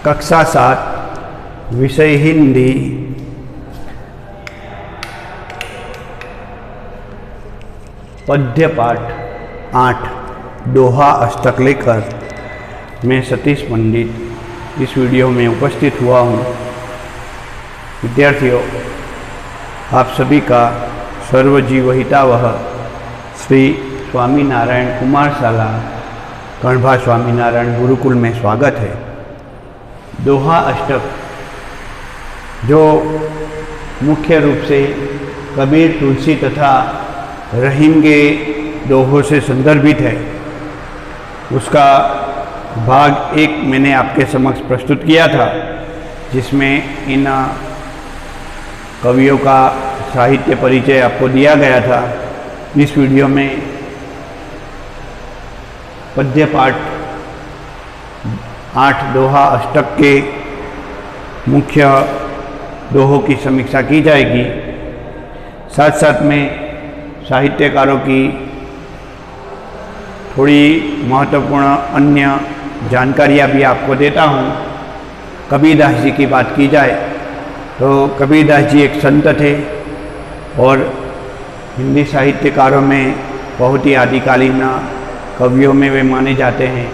कक्षा 7 विषय हिंदी। पद्य पाठ 8 दोहा अष्टक लेकर मैं सतीश पंडित इस वीडियो में उपस्थित हुआ हूँ। विद्यार्थियों, आप सभी का सर्वजीवहितावह श्री स्वामीनारायण कुमारशाला कण्भा स्वामीनारायण गुरुकुल में स्वागत है। दोहा अष्टक जो मुख्य रूप से कबीर, तुलसी तथा रहीम के दोहों से संदर्भित है, उसका भाग 1 मैंने आपके समक्ष प्रस्तुत किया था, जिसमें इन कवियों का साहित्य परिचय आपको दिया गया था। इस वीडियो में पद्य पाठ 8 दोहा अष्टक के मुख्य दोहों की समीक्षा की जाएगी। साथ साथ में साहित्यकारों की थोड़ी महत्वपूर्ण अन्य जानकारियाँ भी आपको देता हूँ। कबीरदास जी की बात की जाए तो कबीरदास जी एक संत थे और हिंदी साहित्यकारों में बहुत ही आदिकालीन कवियों में वे माने जाते हैं।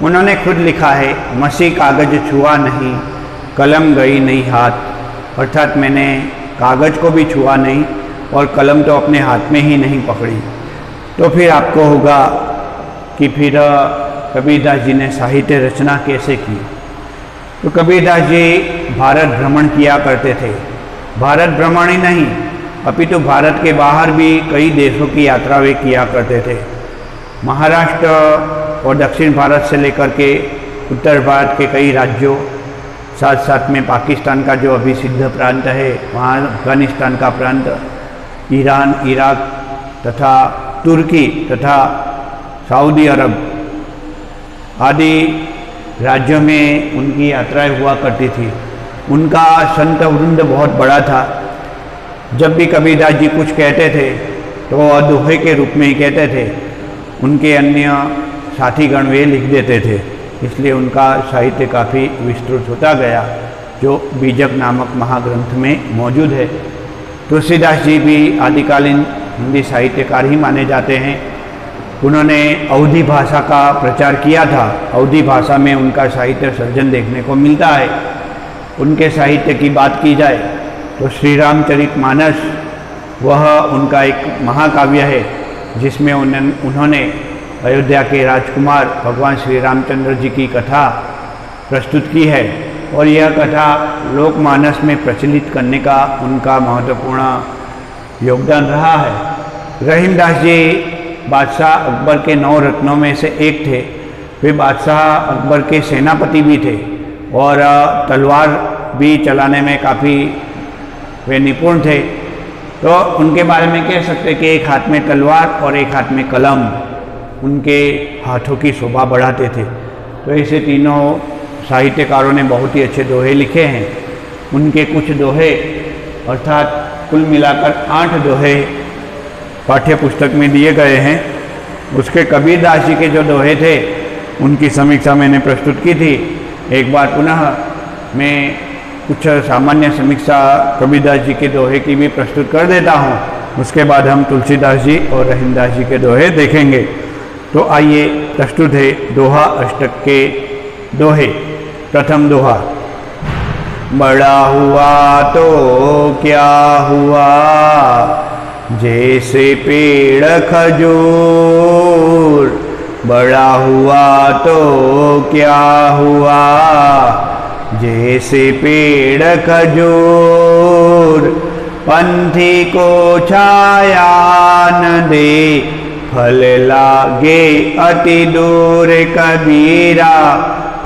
उन्होंने खुद लिखा है, मसी कागज छुआ नहीं, कलम गई नहीं हाथ। अर्थात मैंने कागज को भी छुआ नहीं और कलम तो अपने हाथ में ही नहीं पकड़ी। तो फिर आपको होगा कि फिर कबीरदास जी ने साहित्य रचना कैसे की। तो कबीरदास जी भारत भ्रमण किया करते थे। भारत भ्रमण ही नहीं, अपितु भारत के बाहर भी कई देशों की यात्रा वे किया करते थे। महाराष्ट्र और दक्षिण भारत से लेकर के उत्तर भारत के कई राज्यों, साथ साथ में पाकिस्तान का जो अभी सिद्ध प्रांत है, वहाँ अफगानिस्तान का प्रांत, ईरान, इराक तथा तुर्की तथा सऊदी अरब आदि राज्यों में उनकी यात्राएं हुआ करती थी। उनका संत वृंद बहुत बड़ा था। जब भी कबीरदास जी कुछ कहते थे तो वह दोहे के रूप में ही कहते थे। उनके अन्य साथीगण वे लिख देते थे, इसलिए उनका साहित्य काफ़ी विस्तृत होता गया, जो बीजक नामक महाग्रंथ में मौजूद है। तुलसीदास जी भी आदिकालीन हिंदी साहित्यकार ही माने जाते हैं। उन्होंने अवधी भाषा का प्रचार किया था। अवधी भाषा में उनका साहित्य सर्जन देखने को मिलता है। उनके साहित्य की बात की जाए तो श्री रामचरितमानस वह उनका एक महाकाव्य है, जिसमें उन्होंने अयोध्या के राजकुमार भगवान श्री रामचंद्र जी की कथा प्रस्तुत की है और यह कथा लोकमानस में प्रचलित करने का उनका महत्वपूर्ण योगदान रहा है। रहीमदास जी बादशाह अकबर के 9 रत्नों में से एक थे। वे बादशाह अकबर के सेनापति भी थे और तलवार भी चलाने में काफ़ी वे निपुण थे। तो उनके बारे में कह सकते कि एक हाथ में तलवार और एक हाथ में कलम उनके हाथों की शोभा बढ़ाते थे। तो ऐसे तीनों साहित्यकारों ने बहुत ही अच्छे दोहे लिखे हैं। उनके कुछ दोहे अर्थात कुल मिलाकर 8 दोहे पाठ्य पुस्तक में दिए गए हैं। उसके कबीरदास जी के जो दोहे थे उनकी समीक्षा मैंने प्रस्तुत की थी। एक बार पुनः मैं कुछ सामान्य समीक्षा कबीरदास जी के दोहे की भी प्रस्तुत कर देता हूँ। उसके बाद हम तुलसीदास जी और रहीमदास जी के दोहे देखेंगे। तो आइए प्रस्तुत है दोहा अष्टक के दोहे। प्रथम दोहा। बड़ा हुआ तो क्या हुआ, जैसे पेड़ खजूर। बड़ा हुआ तो क्या हुआ, जैसे पेड़ खजूर। पंथी को छाया न दे, फल लागे अति दूर। कबीरा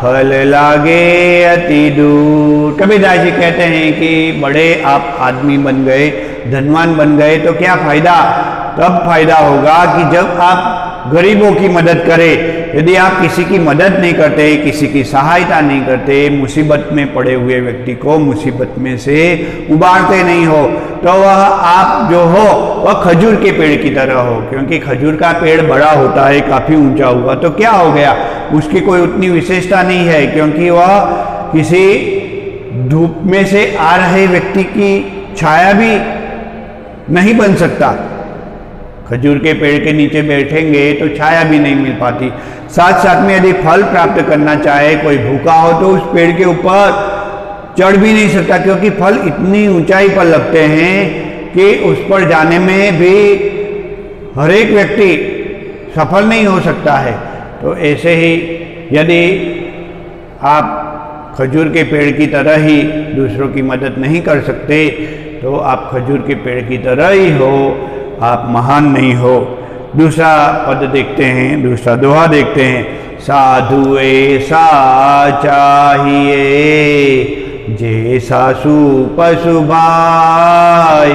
फल लागे अति दूर। कबीरदास जी कहते हैं कि बड़े आप आदमी बन गए, धनवान बन गए तो क्या फायदा? तब फायदा होगा कि जब आप गरीबों की मदद करें। यदि आप किसी की मदद नहीं करते, किसी की सहायता नहीं करते, मुसीबत में पड़े हुए व्यक्ति को मुसीबत में से उबारते नहीं हो, तो वह आप जो हो वह खजूर के पेड़ की तरह हो। क्योंकि खजूर का पेड़ बड़ा होता है, काफ़ी ऊंचा हुआ तो क्या हो गया, उसकी कोई उतनी विशेषता नहीं है, क्योंकि वह किसी धूप में से आ रहे व्यक्ति की छाया भी नहीं बन सकता। खजूर के पेड़ के नीचे बैठेंगे तो छाया भी नहीं मिल पाती। साथ साथ में यदि फल प्राप्त करना चाहे, कोई भूखा हो तो उस पेड़ के ऊपर चढ़ भी नहीं सकता, क्योंकि फल इतनी ऊंचाई पर लगते हैं कि उस पर जाने में भी हर एक व्यक्ति सफल नहीं हो सकता है। तो ऐसे ही यदि आप खजूर के पेड़ की तरह ही दूसरों की मदद नहीं कर सकते तो आप खजूर के पेड़ की तरह ही हो, आप महान नहीं हो। दूसरा पद देखते हैं, दूसरा दोहा देखते हैं। साधु ऐसा चाहिए जैसा पशु भाई,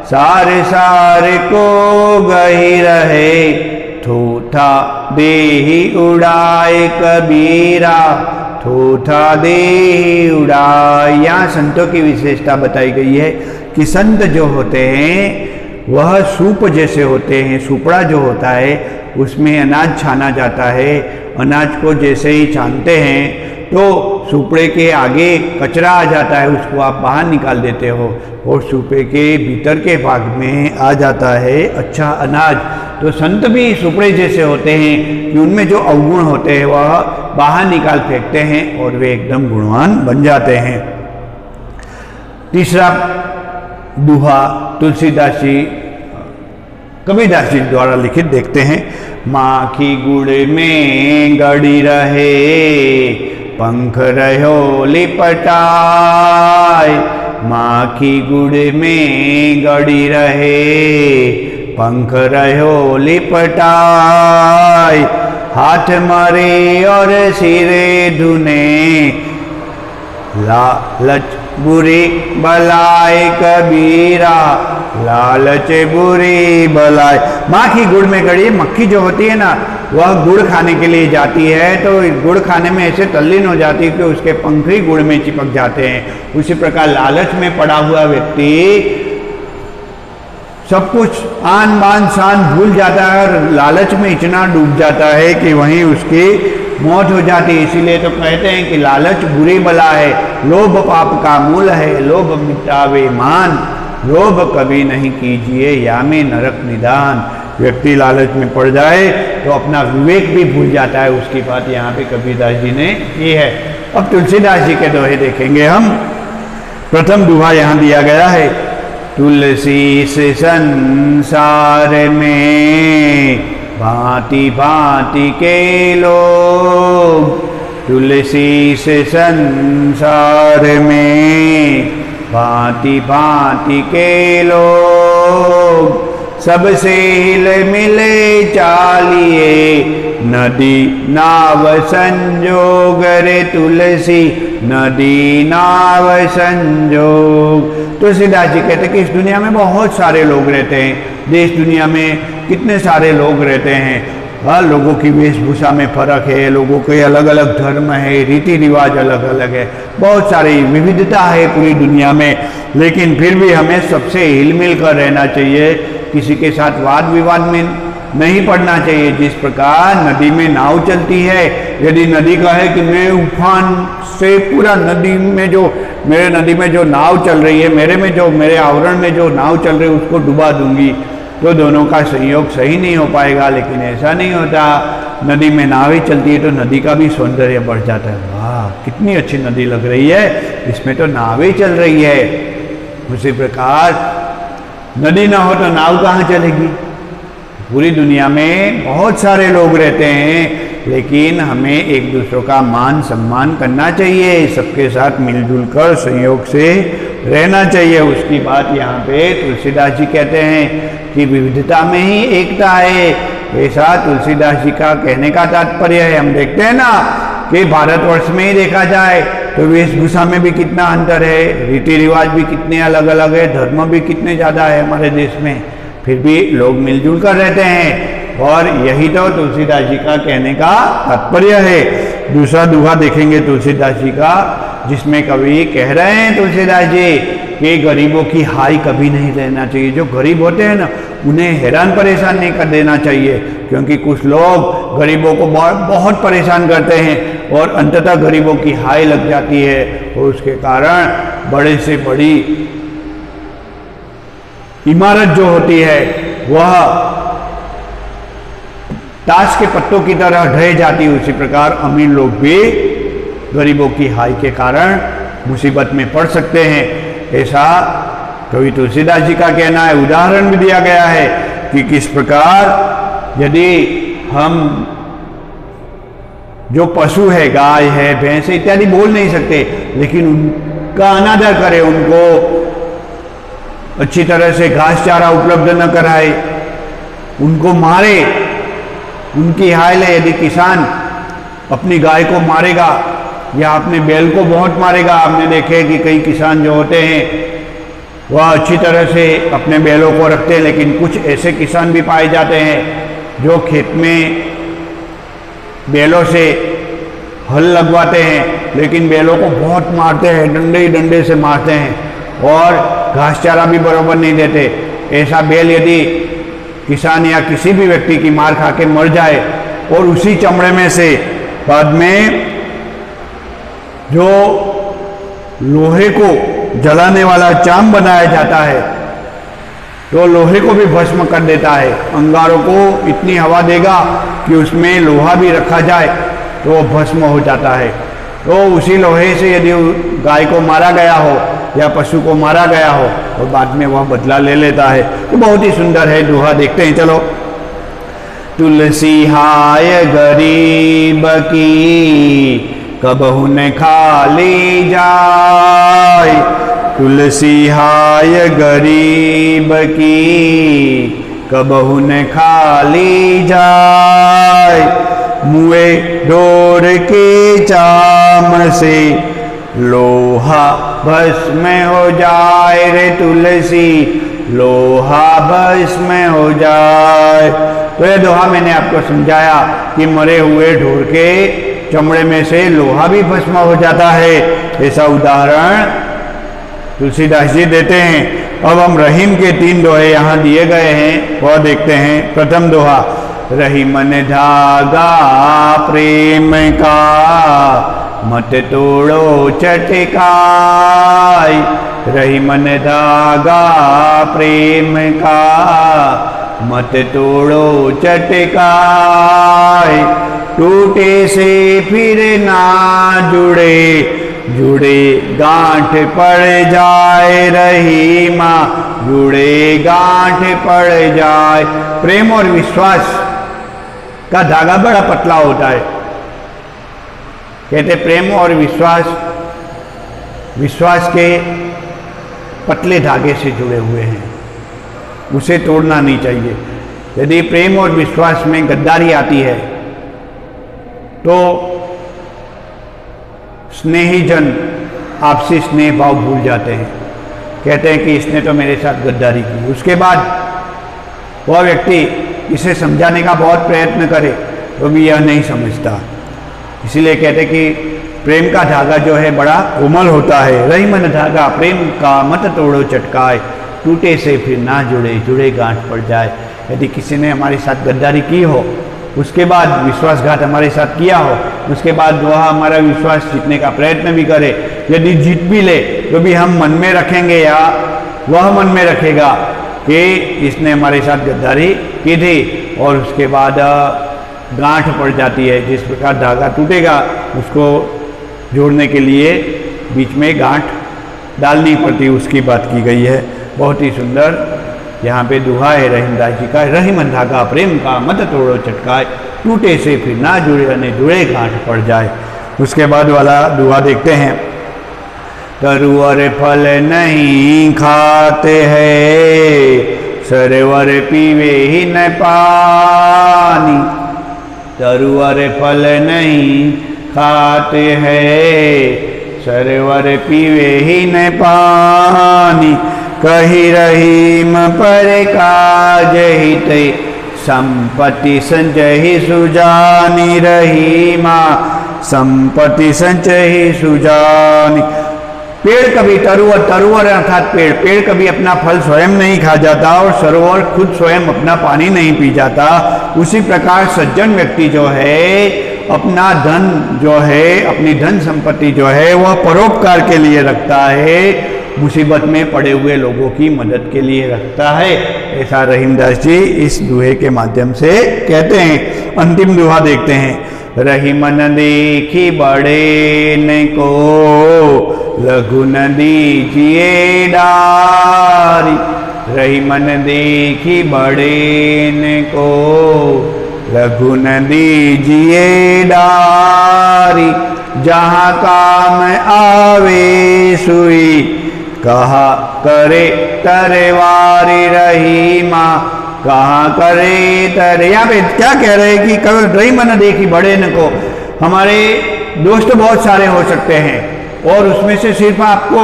सारे सारे को गही रहे, थूथा देही उड़ाए कबीरा, थूथा देही उड़ाए। यहाँ संतों की विशेषता बताई गई है कि संत जो होते हैं वह सूप जैसे होते हैं। सुपड़ा जो होता है उसमें अनाज छाना जाता है। अनाज को जैसे ही छानते हैं तो सुपड़े के आगे कचरा आ जाता है, उसको आप बाहर निकाल देते हो और सुपड़े के भीतर के भाग में आ जाता है अच्छा अनाज। तो संत भी सुपड़े जैसे होते हैं कि उनमें जो अवगुण होते हैं वह बाहर निकाल फेंकते हैं और वे एकदम गुणवान बन जाते हैं। तीसरा दोहा तुलसीदास जी, कबीरदास जी द्वारा लिखित देखते हैं। माखी गुड़ में गड़ी रहे, पंख रहो लिपटाए, माखी गुड़ में गड़ी रहे, पंख रहो लिपटाए, हाथ मरे और सिरे धुने, लालच बुरी बलाए कबीरा, लालच बुरी बलाए। माखी गुड़ में गड़ी, मक्खी जो होती है ना वह गुड़ खाने के लिए जाती है तो गुड़ खाने में ऐसे तल्लीन हो जाती है कि उसके पंख ही गुड़ में चिपक जाते हैं। उसी प्रकार लालच में पड़ा हुआ व्यक्ति सब कुछ आन बान शान भूल जाता है और लालच में इतना डूब जाता है कि वहीं उसकी मौत हो जाती है। इसीलिए तो कहते हैं कि लालच बुरी बला है, लोभ पाप का मूल है, लोभ मिटावे मान, लोभ कभी नहीं कीजिए या में नरक निदान। व्यक्ति लालच में पड़ जाए तो अपना विवेक भी भूल जाता है। उसकी बात यहाँ पे कबीरदास जी ने की है। अब तुलसीदास जी के दोहे देखेंगे हम। प्रथम दोहा यहाँ दिया गया है। तुलसी से संसार में भांति भांति के लोग, तुलसी से संसार में भांति भांति के लोग, सबसे हिल मिले चालिए, नदी नाव संजोग रे तुलसी, नदी नाव संजोग। तुलसीदास जी कहते कि इस दुनिया में बहुत सारे लोग रहते हैं। देश दुनिया में कितने सारे लोग रहते हैं। हाँ, लोगों की वेशभूषा में फर्क है, लोगों के अलग अलग धर्म है, रीति रिवाज अलग अलग है, बहुत सारी विविधता है पूरी दुनिया में। लेकिन फिर भी हमें सबसे हिल मिल कर रहना चाहिए, किसी के साथ वाद विवाद में नहीं पड़ना चाहिए। जिस प्रकार नदी में नाव चलती है, यदि नदी का है कि मैं उफान से पूरा नदी में जो मेरे नदी में जो नाव चल रही है, मेरे आवरण में जो नाव चल रही है उसको डुबा दूंगी, तो दोनों का संयोग सही नहीं हो पाएगा। लेकिन ऐसा नहीं होता, नदी में नावें चलती है तो नदी का भी सौंदर्य बढ़ जाता है। वाह, कितनी अच्छी नदी लग रही है, इसमें तो नावें चल रही है। उसी प्रकार नदी ना हो तो नाव कहाँ चलेगी। पूरी दुनिया में बहुत सारे लोग रहते हैं, लेकिन हमें एक दूसरों का मान सम्मान करना चाहिए, सबके साथ मिलजुल कर संयोग से रहना चाहिए। उसकी बात यहाँ पे तुलसीदास जी कहते हैं कि विविधता में ही एकता है। ऐसा तुलसीदास जी का कहने का तात्पर्य है। हम देखते हैं ना कि भारतवर्ष में ही देखा जाए तो वेशभूषा में भी कितना अंतर है, रीति रिवाज भी कितने अलग अलग है, धर्म भी कितने ज़्यादा है हमारे देश में, फिर भी लोग मिलजुल कर रहते हैं। और यही तो तुलसीदास जी का कहने का तात्पर्य है। दूसरा दोहा देखेंगे तुलसीदास जी का, जिसमें कवि कह रहे हैं तुलसीदास जी कि गरीबों की हाई कभी नहीं रहना चाहिए। जो गरीब होते हैं ना उन्हें हैरान परेशान नहीं कर देना चाहिए, क्योंकि कुछ लोग गरीबों को बहुत परेशान करते हैं। और अंततः गरीबों की हाय लग जाती है और उसके कारण बड़े से बड़ी इमारत जो होती है वह ताश के पत्तों की तरह ढह जाती है। उसी प्रकार अमीर लोग भी गरीबों की हाय के कारण मुसीबत में पड़ सकते हैं। ऐसा कवि तुलसीदास जी का कहना है। उदाहरण भी दिया गया है कि किस प्रकार यदि हम जो पशु है, गाय है, भैंस है इत्यादि बोल नहीं सकते, लेकिन उनका अनादर करें, उनको अच्छी तरह से घास चारा उपलब्ध न कराए, उनको मारे, उनकी हाय ले। यदि किसान अपनी गाय को मारेगा या अपने बैल को बहुत मारेगा, आपने देखे कि कई किसान जो होते हैं वह अच्छी तरह से अपने बैलों को रखते हैं, लेकिन कुछ ऐसे किसान भी पाए जाते हैं जो खेत में बैलों से हल लगवाते हैं, लेकिन बैलों को बहुत मारते हैं, डंडे ही डंडे से मारते हैं और घास चारा भी बराबर नहीं देते। ऐसा बैल यदि किसान या किसी भी व्यक्ति की मार खा के मर जाए और उसी चमड़े में से बाद में जो लोहे को जलाने वाला चाम बनाया जाता है तो लोहे को भी भस्म कर देता है। अंगारों को इतनी हवा देगा कि उसमें लोहा भी रखा जाए तो वो भस्म हो जाता है। तो उसी लोहे से यदि गाय को मारा गया हो या पशु को मारा गया हो तो बाद में वह बदला ले लेता है। तो बहुत ही सुंदर है दोहा, देखते हैं चलो। तुलसी हाय गरीब की कबहु न खाली जाय, तुलसी हाय गरीब की कबहु न खाली जाय, मुए डोर के चाम से लोहा भस्म हो जाए रे तुलसी, लोहा भस्म हो जाए। तो ये दोहा मैंने आपको समझाया कि मरे हुए ढोर के चमड़े में से लोहा भी भस्म हो जाता है। ऐसा उदाहरण तुलसीदास जी देते हैं। अब हम रहीम के 3 दोहे यहाँ दिए गए हैं, वह देखते हैं। प्रथम दोहा, रही मन धागा प्रेम का मत तोड़ो चटकाय, रही मन धागा प्रेम का मत तोड़ो चटकाय, टूटे से फिर ना जुड़े, जुड़े गांठ पड़ जाए रही माँ, जुड़े गांठ पड़ जाए। प्रेम और विश्वास का धागा बड़ा पतला होता है। कहते प्रेम और विश्वास विश्वास के पतले धागे से जुड़े हुए हैं, उसे तोड़ना नहीं चाहिए। यदि प्रेम और विश्वास में गद्दारी आती है तो स्नेही जन आपसी स्नेह भाव भूल जाते हैं, कहते हैं कि इसने तो मेरे साथ गद्दारी की। उसके बाद वह व्यक्ति इसे समझाने का बहुत प्रयत्न करे तो भी यह नहीं समझता। इसीलिए कहते कि प्रेम का धागा जो है बड़ा कोमल होता है। रही मन धागा प्रेम का मत तोड़ो चटकाए, टूटे से फिर ना जुड़े, जुड़े गांठ पड़ जाए। यदि किसी ने हमारे साथ गद्दारी की हो, उसके बाद विश्वासघात हमारे साथ किया हो, उसके बाद वह हमारा विश्वास जीतने का प्रयत्न भी करे, यदि जीत भी ले तो भी हम मन में रखेंगे या वह मन में रखेगा कि इसने हमारे साथ गद्दारी की थी, और उसके बाद गांठ पड़ जाती है। जिस प्रकार धागा टूटेगा उसको जोड़ने के लिए बीच में गांठ डालनी पड़ती, उसकी बात की गई है। बहुत ही सुंदर यहाँ पे दुहा है रहीमदास जी का। रही मन धागा प्रेम का मत तोड़ो चटकाए, टूटे से फिर ना जुड़े अने जुड़े गांठ पड़ जाए। उसके बाद वाला दुहा देखते हैं। तरुअर फल नहीं खाते हैं, सरोवर पीवे ही न पानी, तरुअर फल नहीं खाते हैं, सरोवर पीवे ही न पानी, कही रहीम पर काज हित, संपत्ति संचय सुजानी, रहीमा संपत्ति संचय सुजानी। पेड़ कभी तरुवर अर्थात पेड़ कभी अपना फल स्वयं नहीं खा जाता और सरोवर खुद स्वयं अपना पानी नहीं पी जाता। उसी प्रकार सज्जन व्यक्ति जो है अपना धन जो है, अपनी धन संपत्ति जो है वह परोपकार के लिए रखता है, मुसीबत में पड़े हुए लोगों की मदद के लिए रखता है। ऐसा रहीमदास जी इस दुहे के माध्यम से कहते हैं। अंतिम दुहा देखते हैं। रही मन देखी बड़े न को, लघु न दीजिए डारी। रही मन देखी बड़े न को, लघु न दीजिए डारी। जहाँ काम आवे सुई, कहा करे तरवारी। रही माँ कहाँ करे तरे। यहाँ पे क्या कह रहे हैं कि कभी रही मन देखी बड़े न को। हमारे दोस्त बहुत सारे हो सकते हैं और उसमें से सिर्फ आपको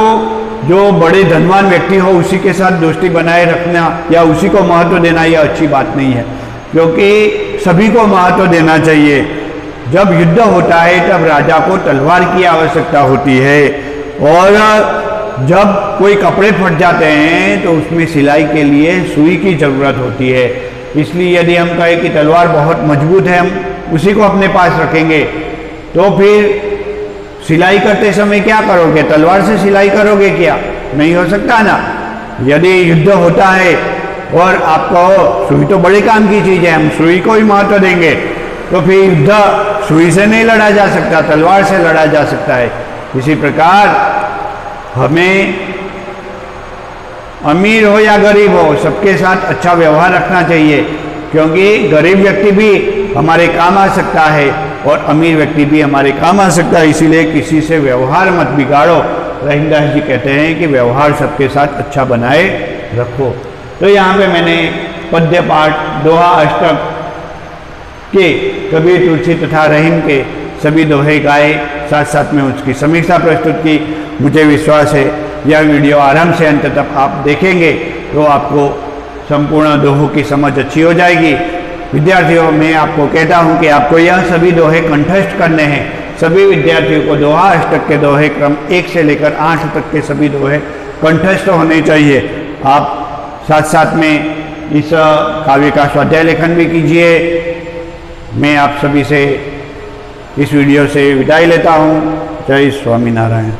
जो बड़े धनवान व्यक्ति हो उसी के साथ दोस्ती बनाए रखना या उसी को महत्व देना यह अच्छी बात नहीं है, क्योंकि सभी को महत्व देना चाहिए। जब युद्ध होता है तब राजा को तलवार की आवश्यकता होती है, और जब कोई कपड़े फट जाते हैं तो उसमें सिलाई के लिए सुई की ज़रूरत होती है। इसलिए यदि हम कहें कि तलवार बहुत मजबूत है, हम उसी को अपने पास रखेंगे, तो फिर सिलाई करते समय क्या करोगे? तलवार से सिलाई करोगे क्या? नहीं हो सकता ना। यदि युद्ध होता है और आपको सुई तो बड़े काम की चीज़ है, हम सुई को ही महत्व देंगे, तो फिर युद्ध सुई से नहीं लड़ा जा सकता, तलवार से लड़ा जा सकता है। इसी प्रकार हमें अमीर हो या गरीब हो, सबके साथ अच्छा व्यवहार रखना चाहिए, क्योंकि गरीब व्यक्ति भी हमारे काम आ सकता है और अमीर व्यक्ति भी हमारे काम आ सकता है। इसीलिए किसी से व्यवहार मत बिगाड़ो। रहीमदास जी कहते हैं कि व्यवहार सबके साथ अच्छा बनाए रखो। तो यहाँ पे मैंने पद्य पाठ, दोहा अष्टक के कबीर, तुलसी तथा रहीम के सभी दोहे गाए, साथ साथ में उसकी समीक्षा प्रस्तुत की। मुझे विश्वास है यह वीडियो आराम से अंत तक आप देखेंगे तो आपको संपूर्ण दोहों की समझ अच्छी हो जाएगी। विद्यार्थियों, मैं आपको कहता हूं कि आपको यह सभी दोहे कंठस्थ करने हैं। सभी विद्यार्थियों को दोहा अष्टक के दोहे क्रम 1 से लेकर 8 तक के सभी दोहे कंठस्थ होने चाहिए। आप साथ साथ में इस काव्य का स्वाध्याय लेखन भी कीजिए। मैं आप सभी से इस वीडियो से विदाई लेता हूँ। जय स्वामीनारायण।